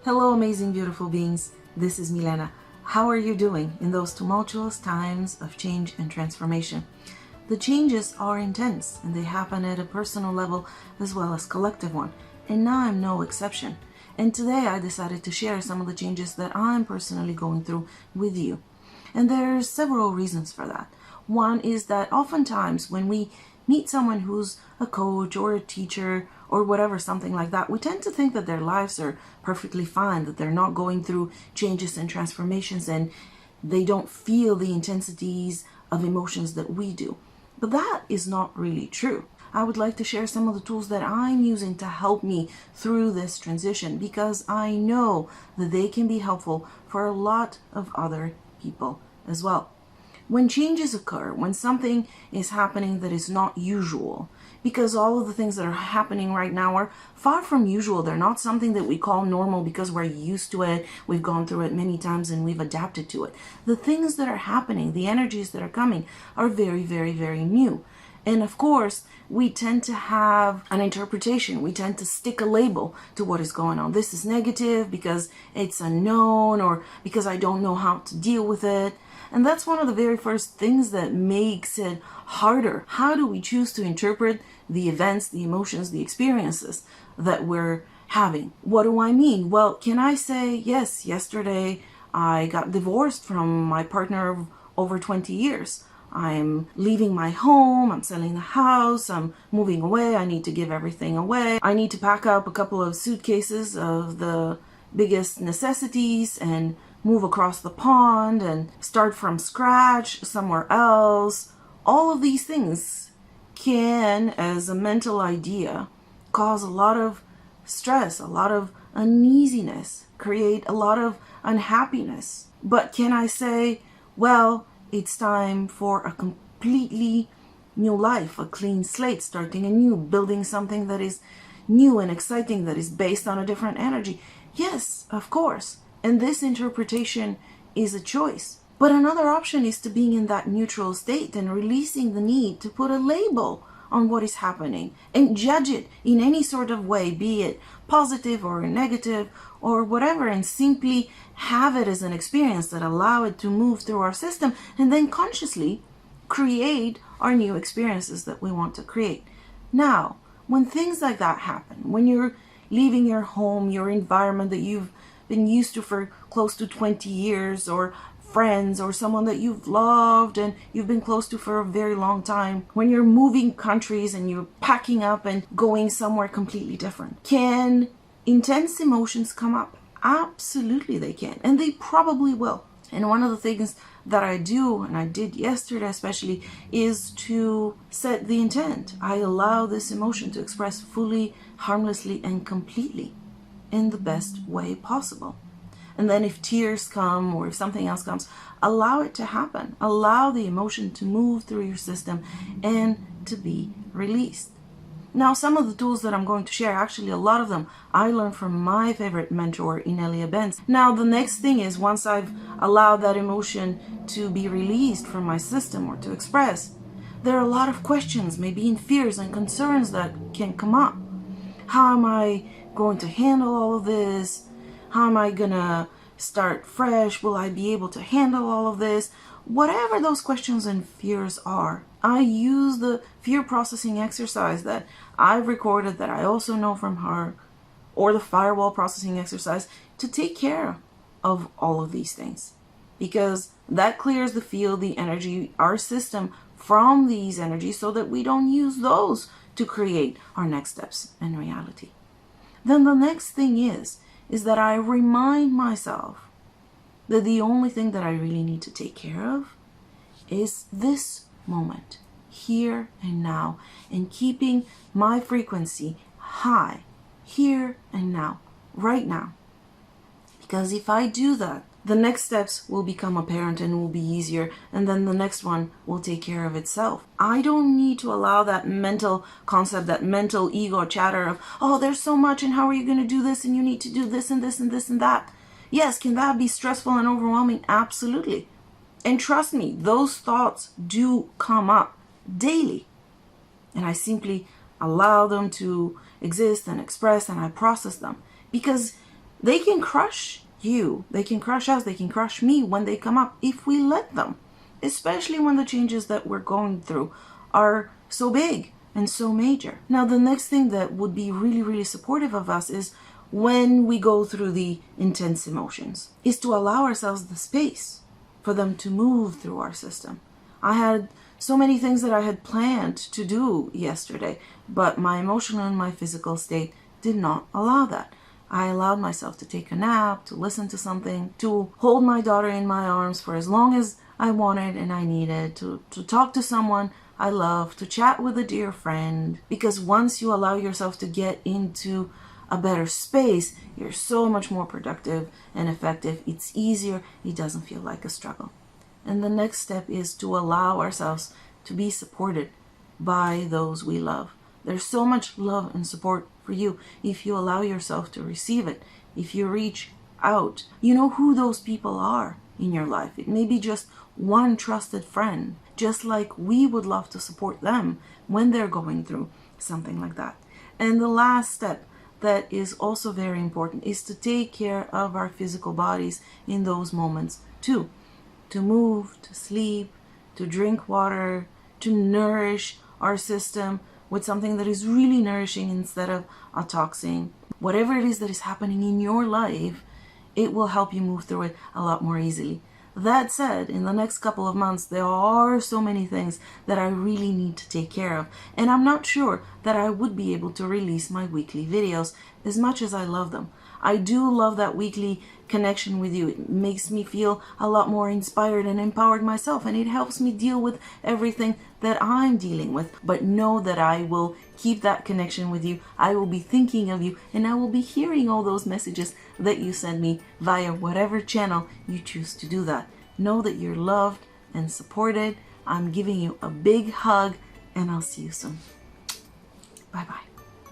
Hello, amazing, beautiful beings. This is Milena. How are you doing in those tumultuous times of change and transformation? The changes are intense and they happen at a personal level as well as collective one. And now I'm no exception. And today I decided to share some of the changes that I'm personally going through with you. And there's several reasons for that. One is that oftentimes when we meet someone who's a coach or a teacher or whatever, something like that, we tend to think that their lives are perfectly fine, that they're not going through changes and transformations and they don't feel the intensities of emotions that we do. But that is not really true. I would like to share some of the tools that I'm using to help me through this transition because I know that they can be helpful for a lot of other people as well. When changes occur, when something is happening that is not usual, because all of the things that are happening right now are far from usual. They're not something that we call normal because we're used to it. We've gone through it many times and we've adapted to it. The things that are happening, the energies that are coming are very, very, very new. And of course, we tend to have an interpretation. We tend to stick a label to what is going on. This is negative because it's unknown or because I don't know how to deal with it. And that's one of the very first things that makes it harder. How do we choose to interpret the events, the emotions, the experiences that we're having? What do I mean? Well, can I say, yes, yesterday I got divorced from my partner of over 20 years. I'm leaving my home, I'm selling the house, I'm moving away, I need to give everything away. I need to pack up a couple of suitcases of the biggest necessities and move across the pond and start from scratch somewhere else. All of these things can, as a mental idea, cause a lot of stress, a lot of uneasiness, create a lot of unhappiness. But can I say, well, it's time for a completely new life, a clean slate, starting anew, building something that is new and exciting, that is based on a different energy? Yes, of course. And this interpretation is a choice. But another option is to being in that neutral state and releasing the need to put a label on what is happening and judge it in any sort of way, be it positive or negative or whatever, and simply have it as an experience that allow it to move through our system and then consciously create our new experiences that we want to create. Now, when things like that happen, when you're leaving your home, your environment that you've been used to for close to 20 years, or friends or someone that you've loved and you've been close to for a very long time, when you're moving countries and you're packing up and going somewhere completely different, can intense emotions come up? Absolutely they can, and they probably will. And one of the things that I do, and I did yesterday especially, is to set the intent. I allow this emotion to express fully, harmlessly, and completely in the best way possible. And then if tears come or if something else comes, allow it to happen. Allow the emotion to move through your system and to be released. Now, some of the tools that I'm going to share, actually a lot of them, I learned from my favorite mentor, Inelia Benz. Now, the next thing is, once I've allowed that emotion to be released from my system or to express, there are a lot of questions, maybe in fears and concerns that can come up. How am I going to handle all of this? How am I gonna start fresh? Will I be able to handle all of this? Whatever those questions and fears are, I use the fear processing exercise that I've recorded, that I also know from her, or the firewall processing exercise, to take care of all of these things. Because that clears the field, the energy, our system from these energies so that we don't use those to create our next steps in reality. Then the next thing is that I remind myself that the only thing that I really need to take care of is this moment, here and now, and keeping my frequency high, here and now, right now. Because if I do that, the next steps will become apparent and will be easier, and then the next one will take care of itself. I don't need to allow that mental concept, that mental ego chatter of, oh, there's so much, and how are you going to do this, and you need to do this and this and this and that. Yes, can that be stressful and overwhelming? Absolutely. And trust me, those thoughts do come up daily. And I simply allow them to exist and express, and I process them. Because They can crush you, they can crush us, they can crush me when they come up if we let them, especially when the changes that we're going through are so big and so major. Now, the next thing that would be really, really supportive of us is when we go through the intense emotions, is to allow ourselves the space for them to move through our system. I had so many things that I had planned to do yesterday, but my emotional and my physical state did not allow that. I allowed myself to take a nap, to listen to something, to hold my daughter in my arms for as long as I wanted and I needed, to talk to someone I love, to chat with a dear friend. Because once you allow yourself to get into a better space, you're so much more productive and effective. It's easier. It doesn't feel like a struggle. And the next step is to allow ourselves to be supported by those we love. There's so much love and support for you if you allow yourself to receive it. If you reach out, you know who those people are in your life. It may be just one trusted friend, just like we would love to support them when they're going through something like that. And the last step that is also very important is to take care of our physical bodies in those moments too. To move, to sleep, to drink water, to nourish our system with something that is really nourishing instead of a toxin. Whatever it is that is happening in your life, it will help you move through it a lot more easily. That said, in the next couple of months, there are so many things that I really need to take care of. And I'm not sure that I would be able to release my weekly videos as much as I love them. I do love that weekly connection with you. It makes me feel a lot more inspired and empowered myself, and it helps me deal with everything that I'm dealing with. But know that I will keep that connection with you. I will be thinking of you, and I will be hearing all those messages that you send me via whatever channel you choose to do that. Know that you're loved and supported. I'm giving you a big hug, and I'll see you soon. Bye-bye.